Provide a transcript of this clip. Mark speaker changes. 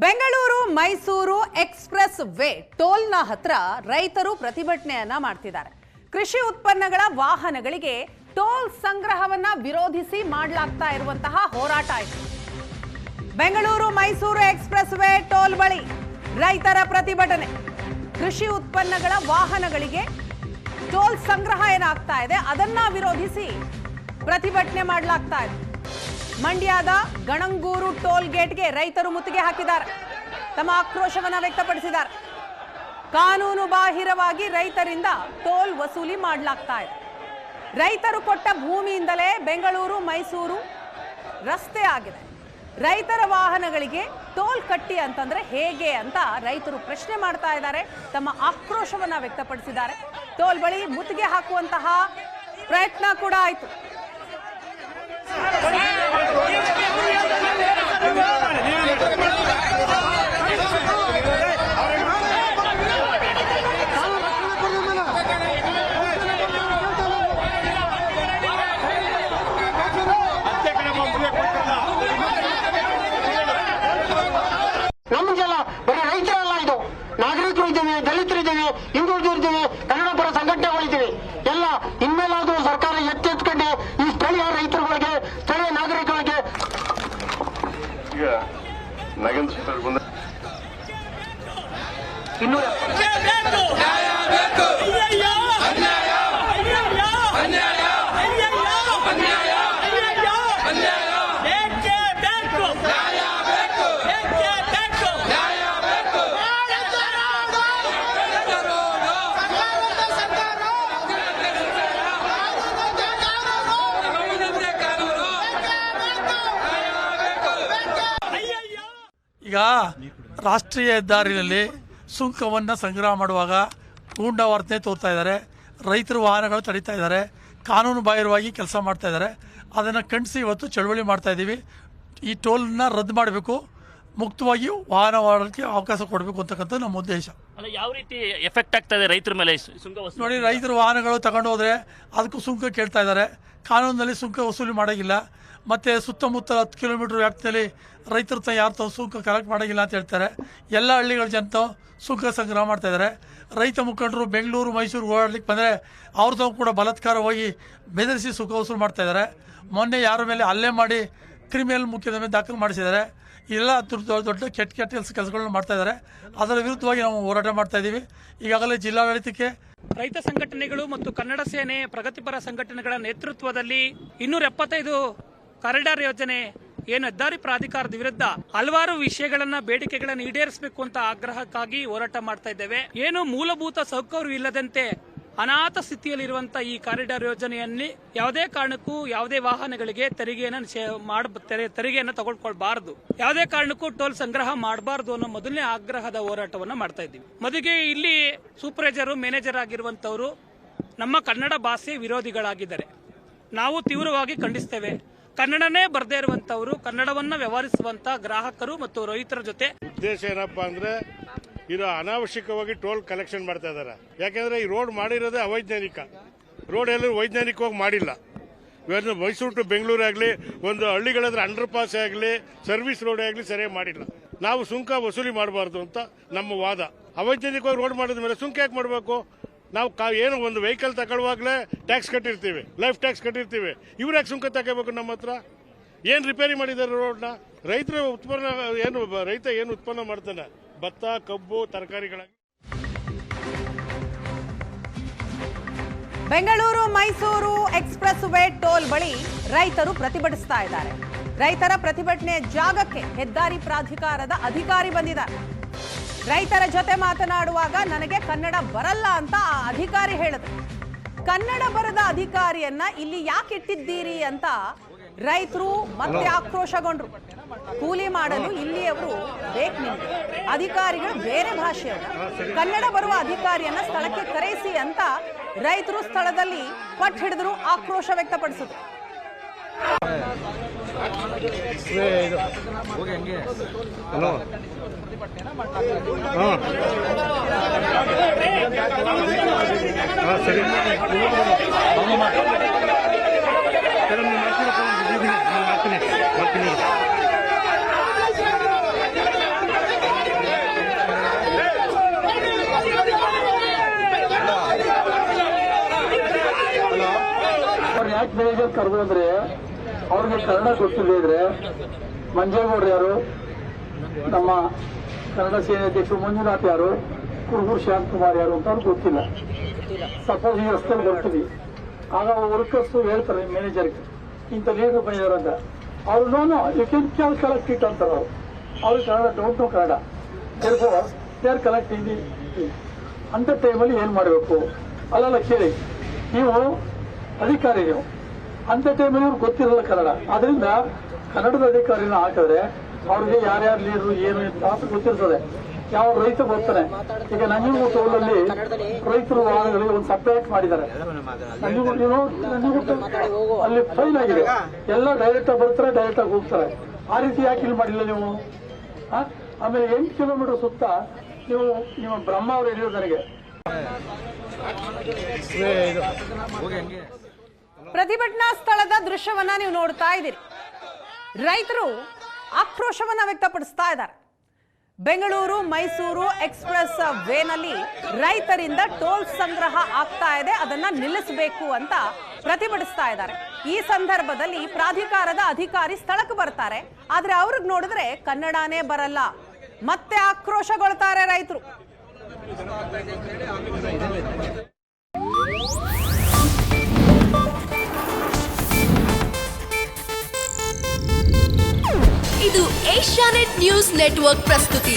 Speaker 1: Bengaluru Mysuru express way ಟೋಲ್ನ ಹತ್ರ ರೈತರು ಪ್ರತಿಭಟನೆಯನ್ನ ಮಾಡ್ತಿದ್ದಾರೆ. ಕೃಷಿ ಉತ್ಪನ್ನಗಳ ವಾಹನಗಳಿಗೆ ಟೋಲ್ ಸಂಗ್ರಹವನ್ನ ವಿರೋಧಿಸಿ ಮಾಡಲಾಗ್ತಾ ಇರುವಂತಹ ಹೋರಾಟ ಇದು. Bengaluru Mysuru expressway toll ಬಳಿ ರೈತರ ಪ್ರತಿಭಟನೆ. ಕೃಷಿ ಉತ್ಪನ್ನಗಳ ವಾಹನಗಳಿಗೆ ಟೋಲ್ ಸಂಗ್ರಹ ಏನಾಗ್ತಾ ಇದೆ ಅದನ್ನ ವಿರೋಧಿಸಿ ಪ್ರತಿಭಟನೆ ಮಾಡಲಾಗ್ತಾ ಇದೆ. ಮಂಡ್ಯದ ಗಣಂಗೂರು ಟೋಲ್ ಗೇಟ್ಗೆ ರೈತರು ಮುತ್ತಿಗೆ ಹಾಕಿದ್ದಾರೆ. ತಮ್ಮ ಆಕ್ರೋಶವನ್ನ ವ್ಯಕ್ತಪಡಿಸಿದ್ದಾರೆ. ಕಾನೂನು ಬಾಹಿರವಾಗಿ ರೈತರಿಂದ ಟೋಲ್ ವಸೂಲಿ ಮಾಡಲಾಗ್ತಾ ಇದೆ. ರೈತರು ಕೊಟ್ಟ ಭೂಮಿಯಿಂದಲೇ ಬೆಂಗಳೂರು ಮೈಸೂರು ರಸ್ತೆ ಆಗಿದೆ. ರೈತರ ವಾಹನಗಳಿಗೆ ಟೋಲ್ ಕಟ್ಟಿ ಅಂತಂದ್ರೆ ಹೇಗೆ ಅಂತ ರೈತರು ಪ್ರಶ್ನೆ ಮಾಡ್ತಾ ಇದ್ದಾರೆ. ತಮ್ಮ ಆಕ್ರೋಶವನ್ನ ವ್ಯಕ್ತಪಡಿಸಿದ್ದಾರೆ. ಟೋಲ್ ಬಳಿ ಮುತ್ತಿಗೆ ಹಾಕುವಂತಹ ಪ್ರಯತ್ನ ಕೂಡ ಆಯಿತು.
Speaker 2: ನಮಗೆಲ್ಲ ಬರೀ ರೈತರಲ್ಲ, ಇದು ನಾಗರಿಕರು ಇದ್ದೀವಿ, ದಲಿತರಿದ್ದೀವಿ, ಹಿಂದುಳಿದವರು ಇದ್ದೀವಿ, ಕನ್ನಡ ಪರ ಸಂಘಟನೆಗಳಿದ್ದೀವಿ. ಎಲ್ಲ ಇನ್ಮೇಲಾದ್ರೂ ಸರ್ಕಾರ ಎಚ್ಚೆತ್ಕೊಂಡು ಈ ಸ್ಥಳೀಯ ರೈತರುಗಳಿಗೆ, ಸ್ಥಳೀಯ ನಾಗರಿಕರಿಗೆ
Speaker 3: ಈಗ ನಾಗೇಂದ್ರ
Speaker 4: ಈಗ ರಾಷ್ಟ್ರೀಯ ಹೆದ್ದಾರಿನಲ್ಲಿ ಸುಂಕವನ್ನು ಸಂಗ್ರಹ ಮಾಡುವಾಗ ಗೂಂಡಾವರ್ತನೆ ತೋರ್ತಾ ಇದ್ದಾರೆ. ರೈತರ ವಾಹನಗಳು ತಡೀತಾ ಇದ್ದಾರೆ. ಕಾನೂನು ಬಾಹಿರವಾಗಿ ಕೆಲಸ ಮಾಡ್ತಾ ಇದ್ದಾರೆ. ಅದನ್ನು ಖಂಡಿಸಿ ಇವತ್ತು ಚಳವಳಿ ಮಾಡ್ತಾ ಇದ್ದೀವಿ. ಈ ಟೋಲ್ನ ರದ್ದು ಮಾಡಬೇಕು, ಮುಕ್ತವಾಗಿ ವಾಹನ ಓಡಾಡಲಿಕ್ಕೆ ಅವಕಾಶ ಕೊಡಬೇಕು ಅಂತಕ್ಕಂಥ ನಮ್ಮ ಉದ್ದೇಶ.
Speaker 5: ಅಲ್ಲ, ಯಾವ ರೀತಿ ಎಫೆಕ್ಟ್ ಆಗ್ತಾ ಇದೆ ರೈತರ ಮೇಲೆ ಸುಂಕ ವಸೂಲಿ?
Speaker 4: ನೋಡಿ, ರೈತರ ವಾಹನಗಳು ತಗೊಂಡು ಹೋದರೆ ಅದಕ್ಕೂ ಸುಂಕ ಕೇಳ್ತಾ ಇದ್ದಾರೆ. ಕಾನೂನಿನಲ್ಲಿ ಸುಂಕ ವಸೂಲಿ ಮಾಡೋಂಗಿಲ್ಲ. ಮತ್ತು ಸುತ್ತಮುತ್ತ 10 ಕಿಲೋಮೀಟರ್ ವ್ಯಾಪ್ತಿಯಲ್ಲಿ ರೈತರ ಯಾರು ಸುಂಕ ಕಲೆಕ್ಟ್ ಮಾಡೋಂಗಿಲ್ಲ ಅಂತ ಹೇಳ್ತಾರೆ. ಎಲ್ಲ ಹಳ್ಳಿಗಳ ಜನತೆ ಸುಂಕ ಸಂಗ್ರಹ ಮಾಡ್ತಾ ಇದ್ದಾರೆ. ರೈತ ಮುಖಂಡರು ಬೆಂಗಳೂರು ಮೈಸೂರು ಓಡಾಡ್ಲಿಕ್ಕೆ ಬಂದರೆ ಅವ್ರದ್ದು ಕೂಡ ಬಲಾತ್ಕಾರವಾಗಿ ಬೆದರಿಸಿ ಸುಂಕ ವಸೂಲು ಮಾಡ್ತಾ ಇದ್ದಾರೆ. ಮೊನ್ನೆ ಯಾರ ಮೇಲೆ ಹಲ್ಲೆ ಮಾಡಿ ಕ್ರಿಮಿನಲ್ ಮುಖ್ಯದ ದಾಖಲು ಮಾಡಿಸಿದ್ದಾರೆ. ಎಲ್ಲ ದೊಡ್ಡ ಕೆಟ್ಟ ಕೆಲಸಗಳನ್ನ ಮಾಡ್ತಾ ಇದ್ದಾರೆ. ಅದರ ವಿರುದ್ಧವಾಗಿ ನಾವು ಹೋರಾಟ ಮಾಡ್ತಾ ಇದ್ದೀವಿ. ಈಗಾಗಲೇ ಜಿಲ್ಲಾಡಳಿತಕ್ಕೆ
Speaker 6: ರೈತ ಸಂಘಟನೆಗಳು ಮತ್ತು ಕನ್ನಡ ಸೇನೆ, ಪ್ರಗತಿಪರ ಸಂಘಟನೆಗಳ ನೇತೃತ್ವದಲ್ಲಿ 275 ಕಾರಿಡಾರ್ ಯೋಜನೆ ಏನು ಹೆದ್ದಾರಿ ಪ್ರಾಧಿಕಾರದ ವಿರುದ್ಧ ಹಲವಾರು ವಿಷಯಗಳನ್ನ, ಬೇಡಿಕೆಗಳನ್ನ ಈಡೇರಿಸಬೇಕು ಅಂತ ಆಗ್ರಹಕ್ಕಾಗಿ ಹೋರಾಟ ಮಾಡ್ತಾ ಇದ್ದೇವೆ. ಏನು ಮೂಲಭೂತ ಸೌಕರ್ಯ ಇಲ್ಲದಂತೆ ಅನಾಥ ಸ್ಥಿತಿಯಲ್ಲಿರುವಂತಹ ಈ ಕಾರಿಡಾರ್ ಯೋಜನೆಯಲ್ಲಿ ಯಾವುದೇ ಕಾರಣಕ್ಕೂ ಯಾವುದೇ ವಾಹನಗಳಿಗೆ ತೆರಿಗೆಯನ್ನು ತಗೊಳ್ಕೊಳ್ಬಾರದು, ಯಾವುದೇ ಕಾರಣಕ್ಕೂ ಟೋಲ್ ಸಂಗ್ರಹ ಮಾಡಬಾರದು ಅನ್ನೋ ಮೊದಲನೇ ಆಗ್ರಹದ ಹೋರಾಟವನ್ನ ಮಾಡ್ತಾ ಇದ್ದೀವಿ. ಮೊದಲಿಗೆ ಇಲ್ಲಿ ಸೂಪರ್ವೈಸರ್, ಮ್ಯಾನೇಜರ್ ಆಗಿರುವಂತವರು ನಮ್ಮ ಕನ್ನಡ ಭಾಷೆ ವಿರೋಧಿಗಳಾಗಿದ್ದಾರೆ. ನಾವು ತೀವ್ರವಾಗಿ ಖಂಡಿಸ್ತೇವೆ. ಕನ್ನಡನೇ ಬರದೇ ಇರುವಂತವರು, ಕನ್ನಡವನ್ನ ವ್ಯವಹರಿಸುವಂತ ಗ್ರಾಹಕರು ಮತ್ತು ರೈತರ ಜೊತೆ
Speaker 7: ಉದ್ದೇಶ ಏನಪ್ಪಾ ಅಂದ್ರೆ ಇದು ಅನಾವಶ್ಯಕವಾಗಿ ಟೋಲ್ ಕಲೆಕ್ಷನ್ ಮಾಡ್ತಾ ಇದ್ದಾರೆ. ಯಾಕೆಂದ್ರೆ ಈ ರೋಡ್ ಮಾಡಿರೋದೇ ಅವೈಜ್ಞಾನಿಕ. ರೋಡ್ ಎಲ್ಲೂ ವೈಜ್ಞಾನಿಕವಾಗಿ ಮಾಡಿಲ್ಲ. ಇವತ್ತು ಮೈಸೂರು ಟು ಬೆಂಗಳೂರು ಆಗಲಿ, ಒಂದು ಹಳ್ಳಿಗಳಾದ್ರೆ ಅಂಡರ್ ಪಾಸ್ ಆಗಲಿ, ಸರ್ವಿಸ್ ರೋಡ್ ಆಗಲಿ ಸರಿಯಾಗಿ ಮಾಡಿಲ್ಲ. ನಾವು ಸುಂಕ ವಸೂಲಿ ಮಾಡಬಾರ್ದು ಅಂತ ನಮ್ಮ ವಾದ. ಅವೈಜ್ಞಾನಿಕವಾಗಿ ರೋಡ್ ಮಾಡಿದ ಮೇಲೆ ಸುಂಕ ಯಾಕೆ ಮಾಡಬೇಕು? ನಾವು ಏನು ಒಂದು ವೆಹಿಕಲ್ ತಗೊಳ್ಳುವಾಗಲೇ ಟ್ಯಾಕ್ಸ್ ಕಟ್ಟಿರ್ತೀವಿ, ಲೈಫ್ ಟ್ಯಾಕ್ಸ್ ಕಟ್ಟಿರ್ತೀವಿ. ಇವ್ರು ಯಾಕೆ ಸುಂಕ ತಗೋಬೇಕು ನಮ್ಮ ಹತ್ರ? ಏನು ರಿಪೇರಿ ಮಾಡಿದ್ದಾರೆ ರೋಡ್ನ? ರೈತರ ಉತ್ಪನ್ನ ಏನು, ರೈತ ಏನು ಉತ್ಪನ್ನ ಮಾಡ್ತಾನೆ, ಭತ್ತ, ಕಬ್ಬು, ತರಕಾರಿಗಳಾಗಿ.
Speaker 1: Bengaluru Mysuru expressway toll ಬಳಿ ರೈತರು ಪ್ರತಿಭಟಿಸ್ತಾ ಇದ್ದಾರೆ. ರೈತರ ಪ್ರತಿಭಟನೆ ಜಾಗಕ್ಕೆ ಹೆದ್ದಾರಿ ಪ್ರಾಧಿಕಾರದ ಅಧಿಕಾರಿ ಬಂದಿದ್ದಾರೆ. ರೈತರ ಜೊತೆ ಮಾತನಾಡುವಾಗ ನನಗೆ ಕನ್ನಡ ಬರಲ್ಲ ಅಂತ ಆ ಅಧಿಕಾರಿ ಹೇಳಿದ್ರು. ಕನ್ನಡ ಬರದ ಅಧಿಕಾರಿಯನ್ನ ಇಲ್ಲಿ ಯಾಕೆ ಇಟ್ಟಿದ್ದೀರಿ ಅಂತ ರೈತರು ಮತ್ತೆ ಆಕ್ರೋಶಗೊಂಡ್ರು. ಕೂಲಿ ಮಾಡಲು ಇಲ್ಲಿಯವರು ಬೇಕು ನಿಮಗೆ, ಅಧಿಕಾರಿಗಳು ಬೇರೆ ಭಾಷೆಯವರು, ಕನ್ನಡ ಬರುವ ಅಧಿಕಾರಿಯನ್ನ ಸ್ಥಳಕ್ಕೆ ಕರೆಯಿಸಿ ಅಂತ ರೈತರು ಸ್ಥಳದಲ್ಲಿ ಪಟ್ಟು ಹಿಡಿದ್ರು, ಆಕ್ರೋಶ ವ್ಯಕ್ತಪಡಿಸಿದ್ರು.
Speaker 8: ಮೇನೇಜರ್ ಕರೆದು ಅಂದ್ರೆ ಅವ್ರಿಗೆ ಕನ್ನಡ ಗೊತ್ತಿಲ್ಲದೆ ಇದ್ರೆ ಮಂಜೇಗೌಡರು ಯಾರು, ನಮ್ಮ ಕನ್ನಡ ಸೇನೆ ಅಧ್ಯಕ್ಷರು ಮಂಜುನಾಥ್ ಯಾರು, ಕುರುಬೂರು ಶಾಂತಕುಮಾರ್ ಯಾರು ಅಂತ ಅವ್ರಿಗೆ ಗೊತ್ತಿಲ್ಲ. ಸಪೋಸ್ ಈ ರಸ್ತೆಯಲ್ಲಿ ಬರ್ತೀವಿ, ಆಗ ವರ್ಕರ್ಸ್ ಹೇಳ್ತಾರೆ ಮ್ಯಾನೇಜರ್ಗೆ ಇಂಥ ಲೀಡರ್ ಬಂದಿದ್ದಾರೆ ಅಂತ. ಅವ್ರು ನೋನು ಯು ಕ್ಯಾನ್ ಕಲೆಕ್ಟ್ ಇಟ್ ಅಂತಾರೆ. ಅವ್ರಿಗೆ Kannada don't know Kannada, they are collecting ಅಂತ ಟೈಮಲ್ಲಿ ಏನು ಮಾಡಬೇಕು? ಅಲ್ಲಲ್ಲ ಕೇಳಿ, ನೀವು ಅಧಿಕಾರಿ, ನೀವು ಅಂತ ಟೈಮಲ್ಲಿ ಇವ್ರು ಗೊತ್ತಿರಲ್ಲ ಕನ್ನಡ. ಆದ್ರಿಂದ ಕನ್ನಡದ ಅಧಿಕಾರಿನ ಹಾಕಿದ್ರೆ ಅವ್ರಿಗೆ ಯಾರ್ಯಾರು ಲೀಡರು ಏನು ಅಂತ ಗೊತ್ತಿರ್ತದೆ. ಯಾವ ರೈತ ಬರ್ತಾನೆ, ಈಗ ನಂಜನಗೂಡಲ್ಲಿ ರೈತರು ವಾಹನಗಳಿಗೆ ಒಂದು ಸಪ್ರೇಟ್ ಮಾಡಿದ್ದಾರೆ. ನಂಜನಗೂಡ ಅಲ್ಲಿ ಫೈನ್ ಆಗಿದೆ, ಎಲ್ಲ ಡೈರೆಕ್ಟ್ ಆಗಿ ಬರ್ತಾರೆ, ಡೈರೆಕ್ಟ್ ಆಗಿ ಹೋಗ್ತಾರೆ. ಆ ರೀತಿ ಯಾಕೆ ಇಲ್ಲಿ ಮಾಡಿಲ್ಲ ನೀವು? ಆಮೇಲೆ 8 ಕಿಲೋಮೀಟರ್ ಸುತ್ತ ನೀವು ನಿಮ್ಮ ಬ್ರಹ್ಮ ಅವರು ಹೇಳಿದ್ರು ನನಗೆ.
Speaker 1: ಪ್ರತಿಭಟನಾ ಸ್ಥಳದ ದೃಶ್ಯವನ್ನ ನೀವು ನೋಡ್ತಾ ಇದ್ದೀರಿ. ರೈತರು ಆಕ್ರೋಶವನ್ನ ವ್ಯಕ್ತಪಡಿಸ್ತಾ ಇದ್ದಾರೆ. ಬೆಂಗಳೂರು ಮೈಸೂರು ಎಕ್ಸ್ಪ್ರೆಸ್ ವೇನಲ್ಲಿ ರೈತರಿಂದ ಟೋಲ್ ಸಂಗ್ರಹ ಆಗ್ತಾ ಇದೆ, ಅದನ್ನ ನಿಲ್ಲಿಸಬೇಕು ಅಂತ ಪ್ರತಿಭಟಿಸ್ತಾ ಇದ್ದಾರೆ. ಈ ಸಂದರ್ಭದಲ್ಲಿ ಪ್ರಾಧಿಕಾರದ ಅಧಿಕಾರಿ ಸ್ಥಳಕ್ಕೆ ಬರ್ತಾರೆ, ಆದ್ರೆ ಅವ್ರಿಗೆ ನೋಡಿದ್ರೆ ಕನ್ನಡನೇ ಬರಲ್ಲ. ಮತ್ತೆ ಆಕ್ರೋಶಗೊಳ್ತಾರೆ ರೈತರು.
Speaker 9: ಇದು ಏಷ್ಯಾನೆಟ್ ನ್ಯೂಸ್ ನೆಟ್ವರ್ಕ್ ಪ್ರಸ್ತುತಿ.